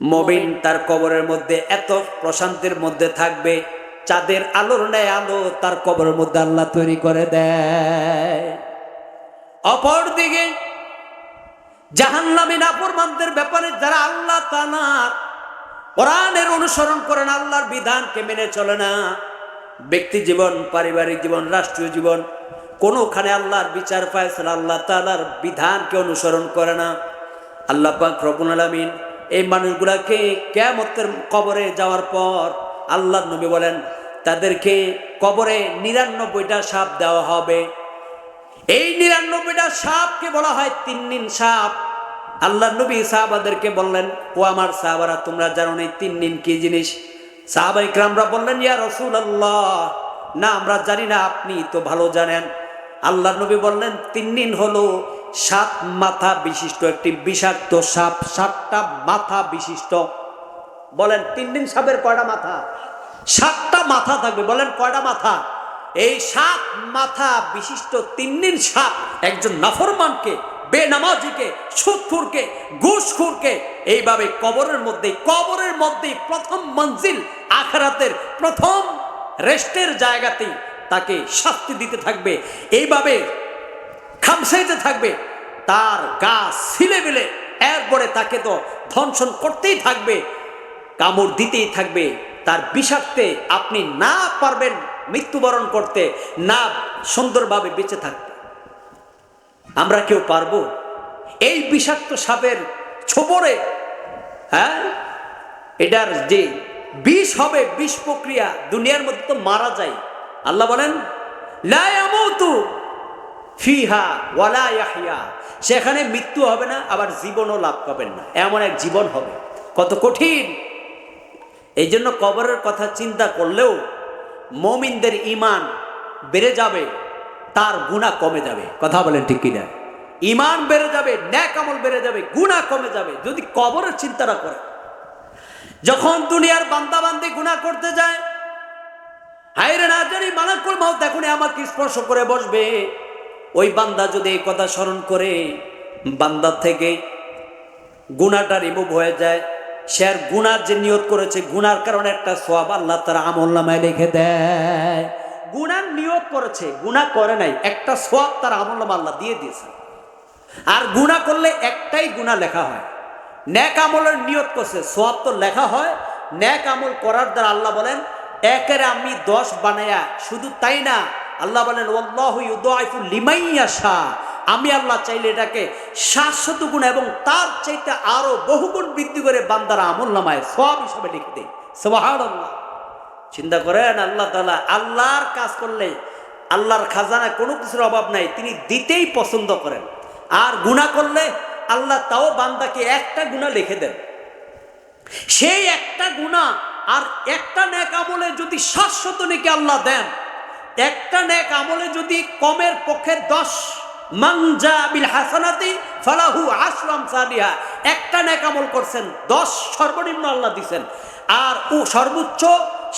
মুমিন তার কবরের মধ্যে এত প্রশান্তির মধ্যে থাকবে, চাঁদের আলোর ন্যায় আলো তার কবরের মধ্যে আল্লাহ তৈরি করে দেয়। অপরদিকে জাহান্নামী নাফরমানদের ব্যাপারে যারা আল্লাহ তাআলার কোরআনের অনুসরণ করেন, আল্লাহর বিধানকে মেনে চলে না, ব্যক্তি জীবন, পারিবারিক জীবন, রাষ্ট্রীয় জীবন, কোনোখানে আল্লাহর বিচার ফায়সালা, আল্লাহ তাআলার বিধানকে অনুসরণ করে না, আল্লাহ পাক রব্বুল আলামিন এই মানুষগুলাকে কিয়ামতের কবরে যাওয়ার পর আল্লাহর নবী বলেন তাদেরকে কবরে ৯৯টা সাপ দেওয়া হবে। এই ৯৯টা সাপকে বলা হয় তিন্নিন সাপ। আল্লাহর নবী সাহাবাদেরকে বললেন, ও আমার সাহাবারা, তোমরা জানো না তিন্নিন কি জিনিস? সাহাবায়ে কেরামরা বললেন, ইয়া রাসূলুল্লাহ, না আমরা জানি না, আপনি তো ভালো জানেন। আল্লাহর নবী বললেন, তিন্নিন হলো ৭ মাথা বিশিষ্ট একটি বিষাক্ত সাপ, ৭টা মাথা বিশিষ্ট। বলেন তিন্নিন সাপের কয়টা মাথা? ৭টা মাথা থাকবে। বলেন কয়টা মাথা? এই ৭ মাথা বিশিষ্ট তিন্নিন সাপ একজন নাফরমানকে, বেনামাজিকে, সুদখোরকে, ঘুষখোরকে এইভাবে কবরের মধ্যেই প্রথম মঞ্জিল, আখিরাতের প্রথম রেস্টের জায়গাতেই তাকে শাস্তি দিতে থাকবে, এইভাবে খামসাইতে থাকবে, তার গা ছিলে বিলে, এরপরে তাকে তো ধ্বংসন করতেই থাকবে, কামড় দিতেই থাকবে। তার বিষাক্তে আপনি না পারবেন মৃত্যুবরণ করতে, না সুন্দরভাবে বেঁচে থাকতে। আমরা কেউ পারবো এই বিষাক্ত সাপের ছোবরে? হ্যাঁ, এটার যে বিষ হবে, বিষ প্রক্রিয়া, দুনিয়ার মধ্যে তো মারা যায়। আল্লাহ বলেন লা ইয়ামুতু ফিহা ওয়ালা ইয়াহইয়া, সেখানে মৃত্যু হবে না, আবার জীবনও লাভ পাবেন না, এমন এক জীবন হবে। কত কঠিন! এই জন্য কবরের কথা চিন্তা করলেও মুমিনদের ঈমান বেড়ে যাবে, তার গুনাহ কমে যাবে। কথা বলেন ঠিক কিনা? ঈমান বেড়ে যাবে, নেক আমল বেড়ে যাবে, গুনাহ কমে যাবে যদি কবরের চিন্তা না করে। যখন দুনিয়ার বান্দা বান্দি গুনাহ করতে যায়, হায়রে না জানি মালাকুল মউত এখনই আমাকে স্পর্শ করে বসবে, ওই বান্দা যদি এই কথা স্মরণ করে, বান্দার থেকে গুনাহটা রিমুভ হয়ে যায়। সে আর গুনার যে নিয়ত করেছে, গুনার কারণে একটা সওয়াব আল্লাহ তার আমলনামায় লিখে দেয়। গুনার নিয়ত করেছে, গুনাহ করে নাই, একটা সওয়াব তার আমলনামা আল্লাহ দিয়ে দিয়েছে। আর গুনাহ করলে একটাই গুনাহ লেখা হয়, নেক আমলের নিয়ত করছে, সওয়াব তো লেখা হয়। নেক আমল করার দ্বারা আল্লাহ বলেন একের আমি 10 বানায়া, শুধু তাই না, আল্লাহ বলেন ওয়াল্লাহু ইউদাইফু লিমান ইয়াশা, আমি আল্লাহ চাইলে এটাকে 700 গুণ এবং তার চাইতে আরো বহুগুণ বৃদ্ধি করে বান্দার আমলনামায় সওয়াব হিসেবে লিখে দেয়। সুবহানাল্লাহ! চিন্তা করেন, আল্লাহ তাআলা আল্লাহর কাজ করলে আল্লাহর খাজানায় কোনো কিছুর অভাব নাই, তিনি দিতেই পছন্দ করেন। আর গুনাহ করলে আল্লাহ তাও বান্দাকে একটা গুনাহ লিখে দেন। সেই একটা গুনাহ আর একটা নেক আমলে যদি 700 নেকি আল্লাহ দেন, একটা নেক আমলে যদি কমের পক্ষে 10 মানজা বিল হাসানাতি ফালাহু আশরু আমসালিহা, একটা নেক আমল করছেন 10 সর্বনিম্ন আল্লাহ দিবেন, আর ও সর্বোচ্চ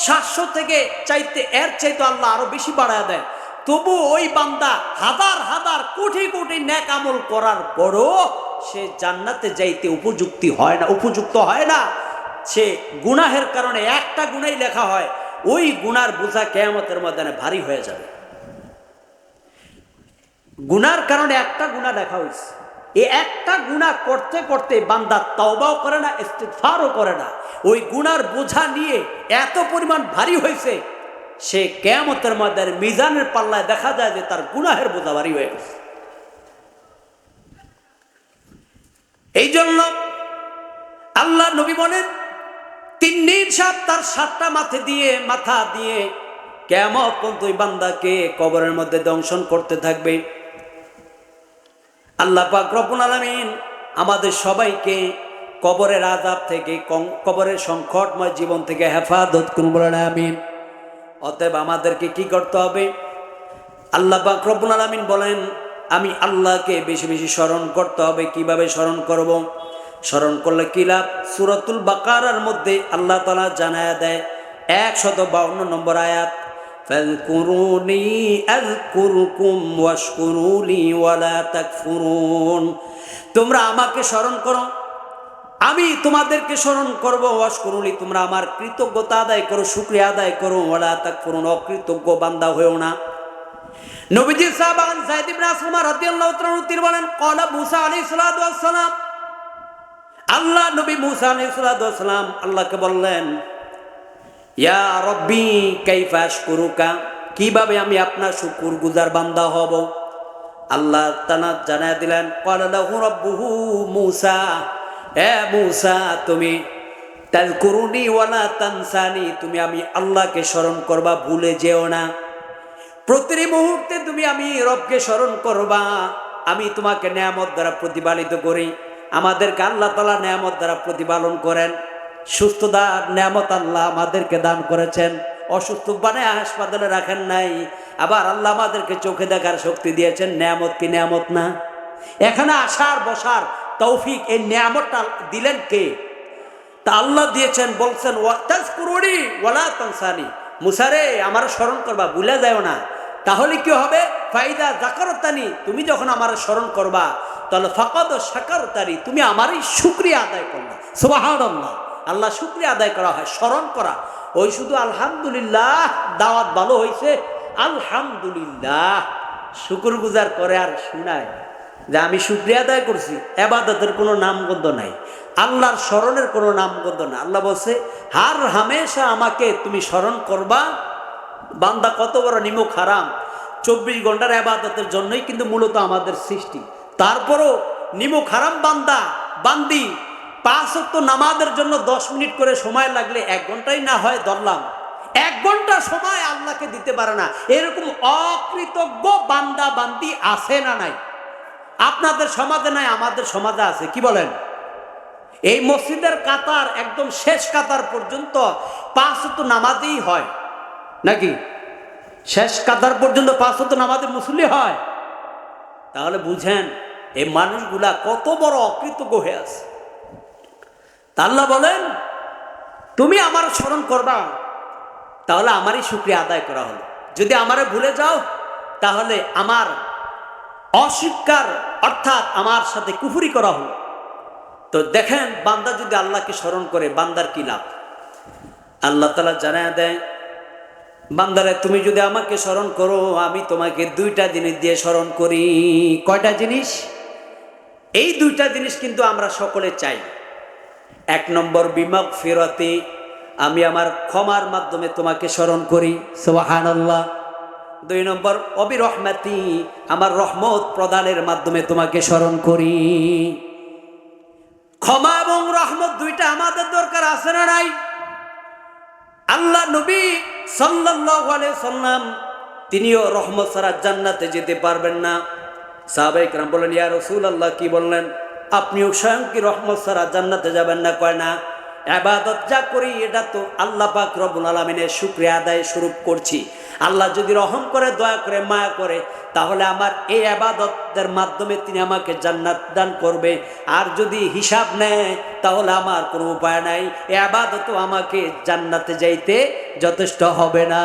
700 থেকে চাইতে এর চাইতে আল্লাহ আরো বেশি বাড়ায় দেয়। তবু ওই বান্দা হাজার হাজার কোটি কোটি নেক আমল করার পরও সে জান্নাতে যাইতে উপযুক্ত হয় না। সে গুনাহের কারণে একটা গুনাই লেখা হয়, ওই গুনার বোঝা কিয়ামতের ময়দানে ভারী হয়ে যাবে। গুনার কারণে একটা গুনাহ লেখা হয়েছে, এই একটা গুনাহ করতে করতে বান্দা তওবাও করে না, ইস্তিগফারও করে না, ওই গুনার বোঝা নিয়ে এত পরিমাণ ভারী হয়েছে, সে কিয়ামতের ময়দানে মিজানের পাল্লায় দেখা যায় যে তার গুনাহের বোঝা ভারী হয়ে গেছে। এই জন্য আল্লাহ নবী বলেন তিন্নির সাপ তার 7টা মাথা দিয়ে কিয়ামত পর্যন্ত ওই বান্দাকে কবরের মধ্যে দংশন করতে থাকবে। আল্লাহ পাক রব্বুল আলামিন আমাদের সবাইকে কবরের আযাব থেকে, কবরের সংকটময় জীবন থেকে হেফাজত করুন, বলেন আমিন। অতএব আমাদেরকে কি করতে হবে? আল্লাহ পাক রব্বুল আলামিন বলেন আমি আল্লাহকে বেশি বেশি স্মরণ করতে হবে। কিভাবে স্মরণ করব? স্মরণ করলে কি লাভ? সূরাতুল বাকারার মধ্যে আল্লাহ তাআলা জানায়া দেয় 152 নম্বর আয়াত, ফাযকুরুনি আযকুরকুম ওয়াশকুরুলি ওয়ালা তাকফুরুন। তোমরা আমাকে স্মরণ করো, আমি তোমাদেরকে স্মরণ করব, ওয়াশকুরুলি, তোমরা আমার কৃতজ্ঞতা আদায় করো, শুকরিয়া আদায় করো, ওয়ালা তাকফুরুন, অকৃতজ্ঞ বান্দা হয়েও না। নবীজি সাহাবান যায়েদ ইবনে আসলাম রাদিয়াল্লাহু তাআলা তিনি বলেন, ক্বালা মুসা আলাইহিস সালাতু ওয়াস সালাম, আল্লাহ নবী মুসা আলাইহিস সালাতু ওয়াস সালাম আল্লাহকে বললেন, ইয়া রব্বি কাইফা আশকুরুকা, কিভাবে আমি আপনার শুকরগুজার বান্দা হব? আল্লাহ তাআলা জানায় দিলেন, ক্বালা লাহু রাব্বুহু মুসা, এ মুসা তুমি তাযকুরুনি ওয়ালা তানসানি, তুমি আমি আল্লাহকে স্মরণ করবা, ভুলে যেও না। প্রতি মুহূর্তে তুমি আমি রবকে স্মরণ করবা। আমি তোমাকে নেয়ামত দ্বারা প্রতিপালিত করি। আমাদেরকে আল্লাহ তাআলা নেয়ামত দ্বারা প্রতিপালন করেন। সুস্থতার নেয়ামত আল্লাহ আমাদেরকে দান করেছেন, অসুস্থ বানায় হাসপাতালে রাখেন নাই। আবার আল্লাহ আমাদেরকে চোখে দেখার শক্তি দিয়েছেন, নেয়ামত কি নেয়ামত না? এখানে আসার বসার তৌফিক, এই নেয়ামতটা দিলেন কে? তা আল্লাহ দিয়েছেন। বলছেন, ওয়াতাজকুরুনি ওয়ালা তানসানি, মুসারে আমার স্মরণ করবা, ভুলে যাও না। তাহলে কি হবে? ফাইদা যাকারতানি, তুমি যখন আমার স্মরণ করবা তাহলে ফাকাদ শাকারতানি, তুমি আমারই শুকরিয়া আদায় করবা। সুবহানাল্লাহ, আল্লাহ শুকরিয়া আদায় করা হয়, স্মরণ করা। ওই শুধু আলহামদুলিল্লাহ, দাওয়াত ভালো হয়েছে আলহামদুলিল্লাহ, শুকরগুজার করে আর শুনায় যে আমি শুকরিয়া আদায় করছি। ইবাদতের কোনো নামগন্ধ নাই, আল্লাহর স্মরণের কোনো নামগন্ধ না। আল্লাহ বলছে, হার হামেশা আমাকে তুমি স্মরণ করবা। বান্দা কত বড় নিমক হারাম, 24 ঘন্টার ইবাদতের জন্যই কিন্তু মূলত আমাদের সৃষ্টি। তারপরও নিমক হারাম বান্দা বান্দি 5 ওয়াক্ত নামাজের জন্য 10 মিনিট করে সময় লাগলে 1 ঘন্টাই না হয় ধরলাম, 1 ঘন্টা সময় আল্লাহকে দিতে পারে না। এরকম অকৃতজ্ঞ বান্দা বান্দি আছে না নাই? আপনাদের সমাজে নাই, আমাদের সমাজে আছে। কি বলেন? এই মসজিদের কাতার একদম শেষ কাতার পর্যন্ত 5 ওয়াক্ত নামাজই হয় নাকি? শেষ কাতার পর্যন্ত 5 ওয়াক্ত নামাজে মুসল্লি হয়। তাহলে বুঝেন এই মানুষগুলা কত বড় অকৃতজ্ঞ হয়ে আছে। আল্লাহ বলেন, তুমি আমার স্মরণ করবা, তাহলে আমারই শুকরিয়া আদায় করা হলো। যদি আমারে ভুলে যাও তাহলে আমার অস্বীকার অর্থাৎ আমার সাথে কুফরি করা হলো। তো দেখেন, বান্দা যদি আল্লাহকে স্মরণ করে বান্দার কি লাভ? আল্লাহ তাআলা জানায় দেয়, বান্দারে তুমি যদি আমাকে স্মরণ করো, আমি তোমাকে 2টা জিনিস দিয়ে স্মরণ করি। কয়টা জিনিস? এই 2টা জিনিস কিন্তু আমরা সকলে চাই। 1 নম্বর বিমাগফিরাতি, আমি আমার ক্ষমার মাধ্যমে তোমাকে স্মরণ করি, সুবহানাল্লাহ। 2 নম্বর অবিরহমাতি, আমার রহমত প্রদানের মাধ্যমে তোমাকে স্মরণ করি। ক্ষমা এবং রহমত 2টা আমাদের দরকার আছে না নাই? আল্লাহ নবী সাল্লাল্লাহু আলাইহি সাল্লাম তিনিও রহমত ছাড়া জান্নাতে যেতে পারবেন না। সাহাবায়ে কেরাম বলেন, ইয়া রাসূলুল্লাহ, কি বললেন? আপনিও স্বয়ং কি রহমত ছাড়া জান্নাতে যাবেন না? কয় না, ইবাদত যা করি এটা তো আল্লাহ পাক রব্বুল আলামিনের শুকরিয়া আদায় স্বরূপ করছি। আল্লাহ যদি রহম করে, দয়া করে, মায়া করে, তাহলে আমার এই ইবাদতের মাধ্যমে তিনি আমাকে জান্নাত দান করবে। আর যদি হিসাব নেয় তাহলে আমার কোনো উপায় নাই, এই ইবাদতও আমাকে জান্নাতে যাইতে যথেষ্ট হবে না।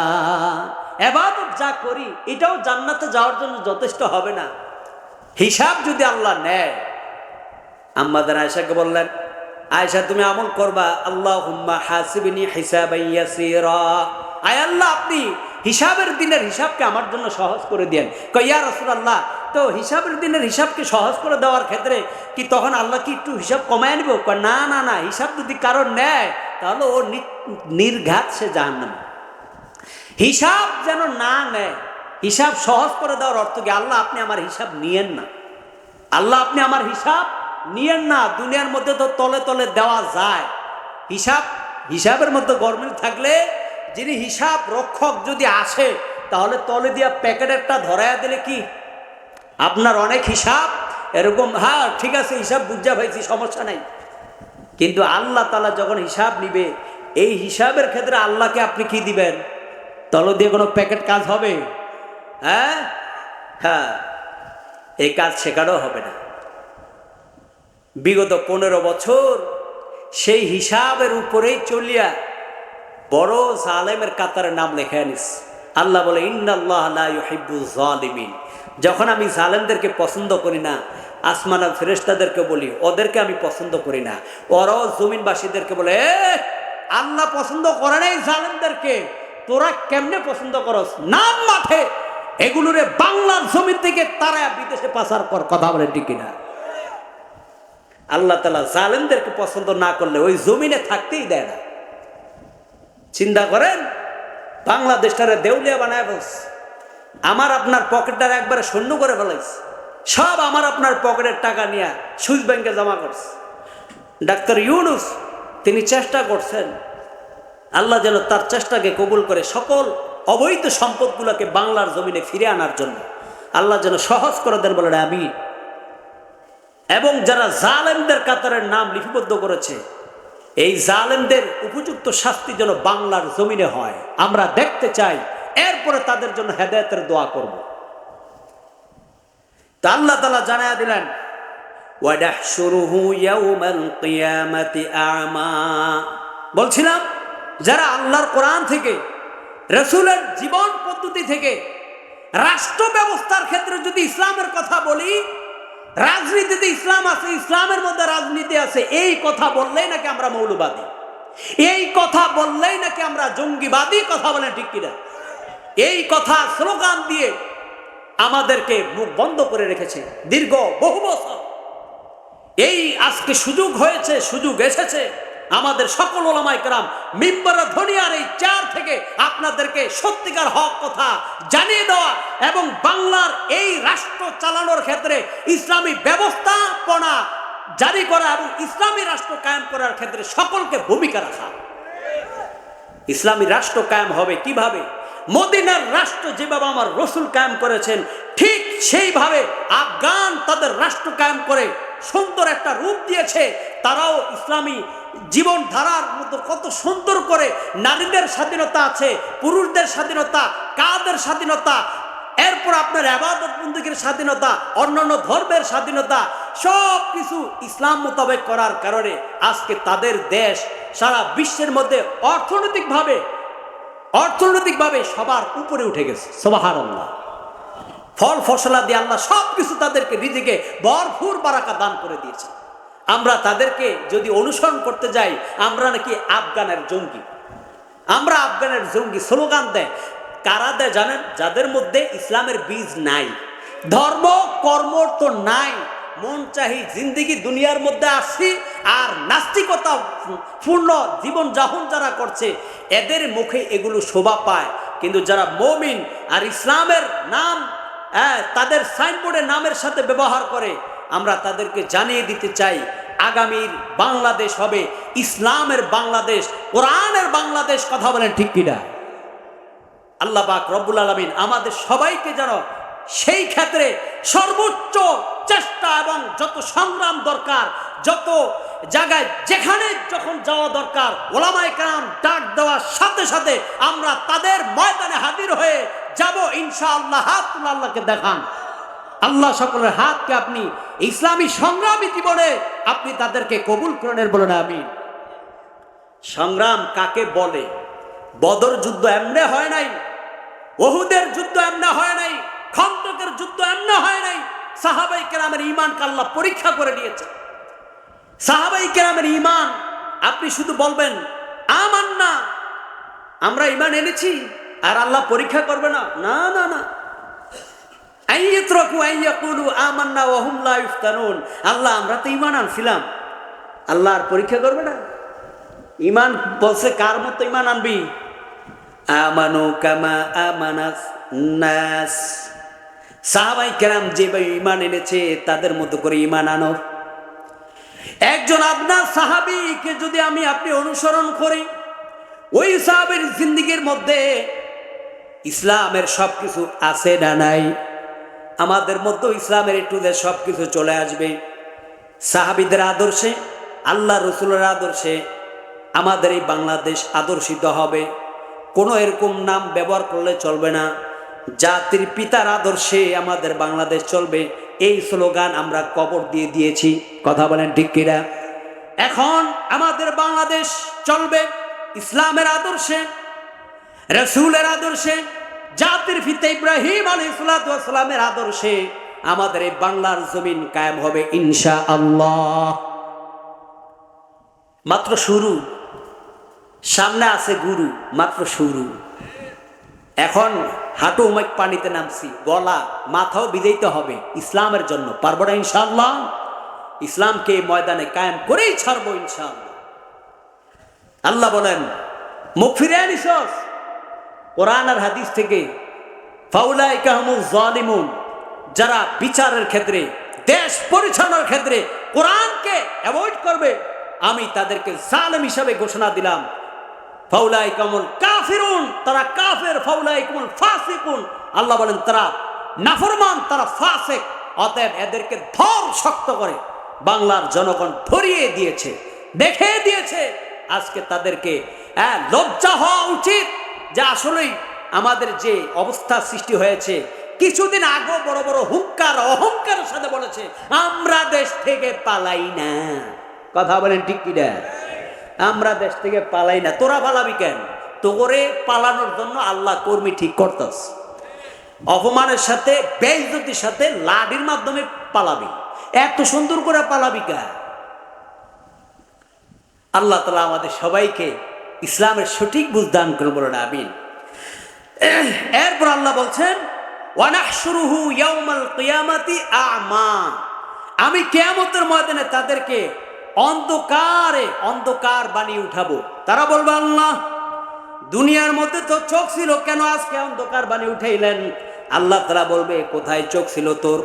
ইবাদত যা করি এটাও জান্নাতে যাওয়ার জন্য যথেষ্ট হবে না, হিসাব যদি আল্লাহ নেয়। আম্মাদের আয়েশাকে বললেন, আয়েশা তুমি আমল করবা, আল্লাহুম্মা হাসিবনি হিসাবান ইয়াসীরা, আয় আল্লাহ আপনি হিসাবের দিনের হিসাবকে আমার জন্য সহজ করে দেন। কয় ইয়া রাসূলুল্লাহ, তো হিসাবের দিনের হিসাবকে সহজ করে দেওয়ার ক্ষেত্রে কি তখন আল্লাহ কি একটু হিসাব কমায় নিব? কয় না না না, হিসাব যদি কারণ নেয় তাহলে ও নির্ঘাত সে জাহান্নামে। হিসাব যেন না নেয়, হিসাব সহজ করে দেওয়ার অর্থ কি? আল্লাহ আপনি আমার হিসাব নিয়েন না, আল্লাহ আপনি আমার হিসাব নিয়েন না। দুনিয়ার মধ্যে তো তলে তলে দেওয়া যায় হিসাব, হিসাবের মধ্যে গরমিল থাকলে যিনি হিসাব রক্ষক যদি আসে তাহলে তলে দিয়া প্যাকেটেরটা ধরাইয়া দিলে কি আপনার অনেক হিসাব এরকম, হ্যাঁ ঠিক আছে হিসাব বুঝা পাইছি, সমস্যা নাই। কিন্তু আল্লাহ তাআলা যখন হিসাব নিবে, এই হিসাবের ক্ষেত্রে আল্লাহকে আপনি কি দিবেন? তলে দিয়ে কোনো প্যাকেট কাজ হবে? হ্যাঁ হ্যাঁ, এই কাজ শেখানো হবে না। বিগত 15 বছর সেই হিসাবের উপরেই চলিয়া বড় জালেমের কাতারে নাম লেখা আনিস। আল্লাহ বলে, ইন্নাল্লাহ লা ইউহিব্বুজ জালিমিন, যখন আমি জালেমদেরকে পছন্দ করি না আসমান আর ফেরেশতাদেরকে বলি ওদেরকে আমি পছন্দ করি না, ওরাও জমিনবাসীদেরকে বলে আল্লাহ পছন্দ করে নাই জালেমদেরকে, তোরা কেমনে পছন্দ করস, নাম মাঠে এগুলোরে বাংলার জমি থেকে তারা বিদেশে পাচার কর। কথা বলে ঠিক কিনা? আল্লাহ তাআলা জালেমদেরকে পছন্দ না করলে ওই জমিনে থাকতেই দেয় না। চিন্তা করেন, বাংলাদেশটারে দেউলিয়া বানায় বলছে, আমার আপনার পকেটটার একবারে শূন্য করে ফেলাইছে, সব আমার আপনার পকেটের টাকা নিয়ে সুইস ব্যাংকে জমা করছে। ডাক্তার ইউনূস তিনি চেষ্টা করছেন, আল্লাহ যেন তার চেষ্টাকে কবুল করে সকল অবৈধ সম্পদগুলোকে বাংলার জমিনে ফিরে আনার জন্য আল্লাহ যেন সহজ করে দেন, বলে আমিন। এবং যারা জালেমদের কাতারের নাম লিপিবদ্ধ করেছে, এই জালেমদের উপযুক্ত শাস্তি যেন বাংলার জমিনে হয় আমরা দেখতে চাই, এরপরে তাদের জন্য হেদায়েতের দোয়া করব। তা আল্লাহ তাআলা জানায়া দিলেন ওয়াদাহশুরুহু ইয়াউমাল কিয়ামাতি আ'মা। বলছিলাম যারা আল্লাহর কোরআন থেকে, রাসূলের জীবন পদ্ধতি থেকে, রাষ্ট্র ব্যবস্থার ক্ষেত্রে যদি ইসলামের কথা বলি, রাজনীতিতে ইসলাম আছে, ইসলামের মধ্যে রাজনীতি আছে, এই কথা বললেই নাকি আমরা মৌলবাদী, এই কথা বললেই নাকি আমরা জঙ্গিবাদী। কথা বলেন ঠিক কিনা? এই কথা স্লোগান দিয়ে আমাদেরকে মুখ বন্ধ করে রেখেছে দীর্ঘ বহু বছর। এই আজকে সুযোগ হয়েছে, সুযোগ এসেছে আমাদের সকল ওলামায়ে কেরাম মিম্বরে ধনিয়ার এই চেয়ার থেকে আপনাদেরকে সত্যিকার হক কথা জানিয়ে দেওয়া এবং বাংলার এই রাষ্ট্র চালানোর ক্ষেত্রে ইসলামী ব্যবস্থাপনা জারি করা এবং ইসলামী রাষ্ট্র কায়েম করার ক্ষেত্রে সকলকে ভূমিকা রাখা। ইসলামী রাষ্ট্র কায়েম হবে কিভাবে? মদিনার রাষ্ট্র যেভাবে আমার রসুল কায়েম করেছেন, ঠিক সেইভাবে আফগান তাদের রাষ্ট্র কায়েম করে সুন্দর একটা রূপ দিয়েছে। তারাও ইসলামী জীবনধারার মতো কত সুন্দর করে নারীদের স্বাধীনতা আছে, পুরুষদের স্বাধীনতা, কাদের স্বাধীনতা, এরপর আপনার ইবাদত বন্দেগীর স্বাধীনতা, অন্যান্য ধর্মের স্বাধীনতা, সব কিছু ইসলাম মোতাবেক করার কারণে আজকে তাদের দেশ সারা বিশ্বের মধ্যে অর্থনৈতিকভাবে সবার উপরে উঠে গেছে। সুবহানাল্লাহ। ফল ফসলা দিয়ে আল্লাহ সব কিছু তাদেরকে রিজিকে ভরপুর বারাকা দান করে দিয়েছে। আমরা তাদেরকে যদি অনুসরণ করতে যাই, আমরা নাকি আফগানের জঙ্গি, আমরা আফগানের জঙ্গি স্লোগান দেয়। কারা দেয় জানেন? যাদের মধ্যে ইসলামের বীজ নাই, ধর্ম কর্ম তো নাই, মন চাহি জিন্দিগি দুনিয়ার মধ্যে আসি আর নাস্তিকতা পূর্ণ জীবন যাপন যারা করছে, এদের মুখে এগুলো শোভা পায়। কিন্তু যারা মুমিন আর ইসলামের নাম তাদের সাইনবোর্ডের নামের সাথে ব্যবহার করে, আমরা তাদেরকে জানিয়ে দিতে চাই আগামীর বাংলাদেশ হবে ইসলামের বাংলাদেশ, কোরআনের বাংলাদেশ। কথা বলেন ঠিক কিনা? আল্লাহ পাক রব্বুল আলামিন আমাদের সবাইকে যেন সেই ক্ষেত্রে সর্বোচ্চ চেষ্টা এবং যত সংগ্রাম দরকার, যত জায়গায় যেখানে যখন যাওয়া দরকার, ওলামায়ে কেরাম ডাক দেওয়ার সাথে সাথে আমরা তাদের ময়দানে হাজির হয়ে যাব ইনশাআল্লাহ। হাত তুলে আল্লাহকে দেখান। আল্লাহ সকলের হাতকে আপনি ইসলামী সংগ্রামী জীবনে আপনি তাদেরকে কবুল করেন, বলেন আমিন। সংগ্রাম কাকে বলে? বদর যুদ্ধ এমনে হয় নাই, উহুদের যুদ্ধ এমনে হয় নাই, খন্দকের যুদ্ধ এমনে হয় নাই। সাহাবায়ে কেরামের ঈমানকে আল্লাহ পরীক্ষা করে নিয়েছে। সাহাবায়ে কেরামের ঈমান আপনি শুধু বলবেন আমান্না, আমরা ঈমান এনেছি, আর আল্লাহ পরীক্ষা করবে না? না না না। আইয়াতরাকু আইয়াকুলু আমান্না ওয়া হুম লা ইফতানুন। আল্লাহ আমরা তো ঈমান আনছিলাম, আল্লাহ আর পরীক্ষা করবে না? ঈমান বলছে কার মতো ঈমান আনবি? আমানু কামা আমানাস নাস। সাহাবায়ে কেরাম যেভাবে ঈমান এনেছে তাদের মতো করে ঈমান আনো। একজন আপনার সাহাবীকে যদি আপনি অনুসরণ করি, ওই সাহাবীর জিন্দেগীর মধ্যে ইসলামের সবকিছু আছে না নাই? আমাদের মধ্যে ইসলামের একটু সবকিছু চলে আসবে। সাহাবীদের আদর্শে, আল্লাহ রসুলের আদর্শে আমাদের এই বাংলাদেশ আদর্শিত হবে। কোনো এরকম নাম ব্যবহার করলে চলবে না। জাতির পিতার আদর্শে আমাদের বাংলাদেশ চলবে, এই স্লোগান আমরা কবর দিয়ে দিয়েছি। কথা বলেন ঠিক কিনা? এখন আমাদের বাংলাদেশ চলবে ইসলামের আদর্শে, রাসূলের আদর্শে, জাতির পিতা ইব্রাহিম আলাইহিস সালামের আদর্শে। আমাদের এই বাংলার জমিন কায়েম হবে ইনশাআল্লাহ। মাত্র শুরু, সামনে আছে গুরু, মাত্র শুরু। এখন হাঁটু মুখ পানিতে নামছি, গলা মাথাও ভিজাইতে হবে ইসলামের জন্য। পারবো না ইনশাআল্লাহ? ইসলামকে ময়দানে কায়েম করেই ছাড়বো ইনশাআল্লাহ। আল্লাহ বলেন, মুখ ফিরে আনিসস কোরআন আর হাদিস থেকে। ফাউলাইকা হুমুজ জালিমুন, যারা বিচারের ক্ষেত্রে, দেশ পরিচালনার ক্ষেত্রে কোরআনকে অ্যাভয়েড করবে, আমি তাদেরকে জালেম হিসাবে ঘোষণা দিলাম। ফাউলাইকামুল কাফিরুন, তারা কাফের। ফাউলাইকামুল ফাসিকুন, আল্লাহ বলেন তারা নাফরমান, তারা ফাসিক। অতএব এদেরকে ধর শক্ত করে। বাংলার জনগণ ধরিয়ে দিয়েছে, দেখে দিয়েছে। আজকে তাদেরকে লজ্জা হওয়া উচিত যে আসলেই আমাদের যে অবস্থা সৃষ্টি হয়েছে। কিছুদিন আগে বড় বড় হুঙ্কার অহংকারের সাথে বলেছে আমরা দেশ থেকে পালাই না। কথা বলেন ঠিক কিনা? আমরা দেশ থেকে পালাই না। তোরা পালাবি কেন? তোরে পালানোর জন্য আল্লাহ কর্মী ঠিক করতেস। অপমানের সাথে, বেইজ্জতির সাথে লাঠির মাধ্যমে পালাবি। এত সুন্দর করে পালাবি কেন? আল্লাহ তাআলা আমাদের সবাইকে ইসলামের সঠিক বুঝ দান করে, বলেন আমিন। এরপর আল্লাহ বলছেন, ওয়ানাহশুরুহু ইয়াউমাল কিয়ামাতি আ'মা, আমি কিয়ামতের ময়দানে তাদেরকে অন্ধকার বানিয়ে উঠাবো। তারা বলবে, আল্লাহ দুনিয়ার মধ্যে তো চোখ ছিল, কেন আজকে অন্ধকার বানিয়ে উঠাইলেন? আল্লাহ তাআলা বলবে, কোথায় চোখ ছিল তোর?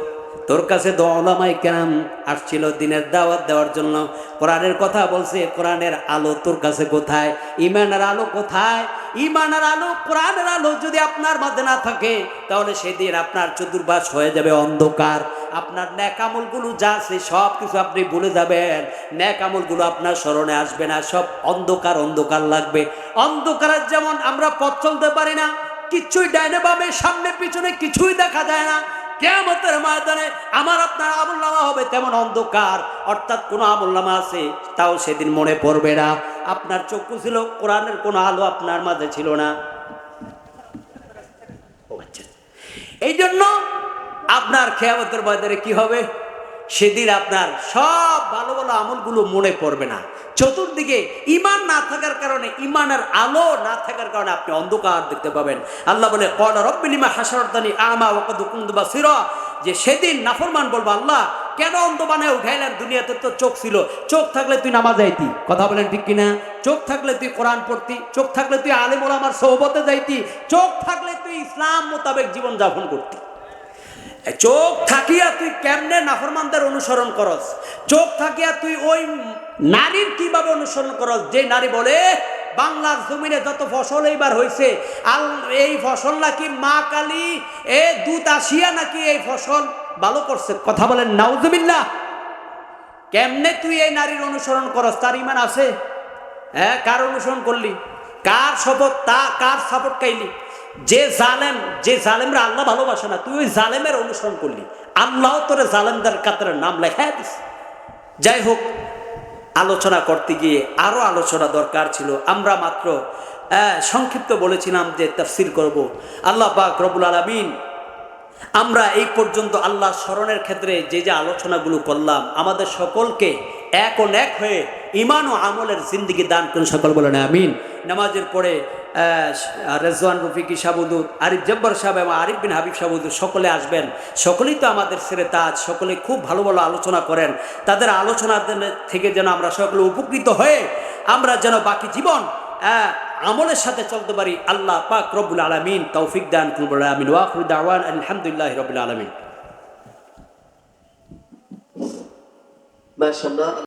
তোর কাছে তো উলামায়ে কেরাম আসছিল দিনের দাওয়াত দেওয়ার জন্য, কোরআনের কথা বলছে। কোরআনের আলো তোর কাছে কোথায়? ঈমানের আলো কোথায়? ঈমানের আলো, কোরআনের আলো যদি আপনার মধ্যে না থাকে, তাহলে সেদিন আপনার চতুর্পাশ হয়ে যাবে অন্ধকার। আপনার নেক আমলগুলো যা আছে সব কিছু আপনি ভুলে যাবেন। নেক আমলগুলো আপনার স্মরণে আসবে না, সব অন্ধকার অন্ধকার লাগবে। অন্ধকারের যেমন আমরা পথ চলতে পারি না, কিচ্ছুই ডাইনে বামে সামনে পিছনে কিছুই দেখা যায় না, কিয়ামতের ময়দানে আমার আপনার আমলনামা হবে তেমন অন্ধকার। অর্থাৎ কোনো আমলনামা আছে তাও সেদিন মনে পড়বে না। আপনার চক্ষু ছিল, কোরআনের কোনো আলো আপনার মাঝে ছিল না। এই জন্য আপনার কিয়ামতের ময়দানে কি হবে? সেদিন আপনার সব ভালো ভালো আমলগুলো মনে পড়বে না। চতুর্দিকে ঈমান না থাকার কারণে, ঈমানের আলো না থাকার কারণে আপনি অন্ধকার দেখতে পাবেন। আল্লাহ বলে, ক্বালা রাব্বি লিমা হাশারতানি আ'মা ওয়া ক্বাদ কুনতু বাসীরা, যে সেদিন নাফরমান বলবে, আল্লাহ কেন অন্ধ বানায় উঠাইলেন? দুনিয়াতে তো চোখ ছিল, চোখ থাকলে তুই নামাজ যাইতি। কথা বলেন ঠিক কিনা? চোখ থাকলে তুই কোরআন পড়তি, চোখ থাকলে তুই আলেম ওলামার সোহবতে যাইতি, চোখ থাকলে তুই ইসলাম মোতাবেক জীবন যাপন করতি। চোখ থাকিয়া তুই কেমনে নাফরমানদের অনুসরণ করস? চোখ থাকিয়া তুই ওই নারীর কিভাবে অনুসরণ করস যে নারী বলে বাংলার জমিনে যত ফসল এইবার হয়েছে, এই ফসল নাকি মা কালী দুধ আসিয়া নাকি এই ফসল ভালো করছে। কথা বলেন নাউজুবিল্লাহ। কেমনে তুই এই নারীর অনুসরণ করস? তার ঈমান আছে? হ্যাঁ, কার অনুসরণ করলি? কার শপথ, কার সাপোর্ট খাইলি? যে জালেমরা আল্লাহ ভালোবাসে না, তুই ওই জালেমের অনুসরণ করলি। আল্লাহ তোরে জালেমদের কাতারে নাম লেখায় দিস। যাই হোক, আলোচনা করতে গিয়ে আরো আলোচনা দরকার ছিল। আমরা মাত্র সংক্ষিপ্ত বলেছিলাম যে তাফসীর করব। আল্লাহ পাক রব্বুল আলামিন, আমরা এই পর্যন্ত আল্লাহ স্মরণের ক্ষেত্রে যে যে আলোচনাগুলো করলাম, আমাদের সকলকে এক ও এক হয়ে ঈমান ও আমলের জিন্দেগি দান করুন। সকল বলেন আমিন। নামাজের পরে রেজওয়ান রফিকি সাবুদুর, আরিফ জব্বার সাহেব এবং আরিফ বিন হাবিব সাবুদুর সকলে আসবেন। সকলেই তো আমাদের সেরে তাজ, সকলে খুব ভালো ভালো আলোচনা করেন। তাদের আলোচনা থেকে যেন আমরা সকলে উপকৃত হয়ে আমরা যেন বাকি জীবন আমলের সাথে চলতে পারি। আল্লাহ পাক রব্বুল আলামিন তৌফিক দান করুন। আমিন। ওয়া আখিরু দাওয়ানা আলহামদুলিল্লাহি রাব্বিল আলামিন। মাশাআল্লাহ।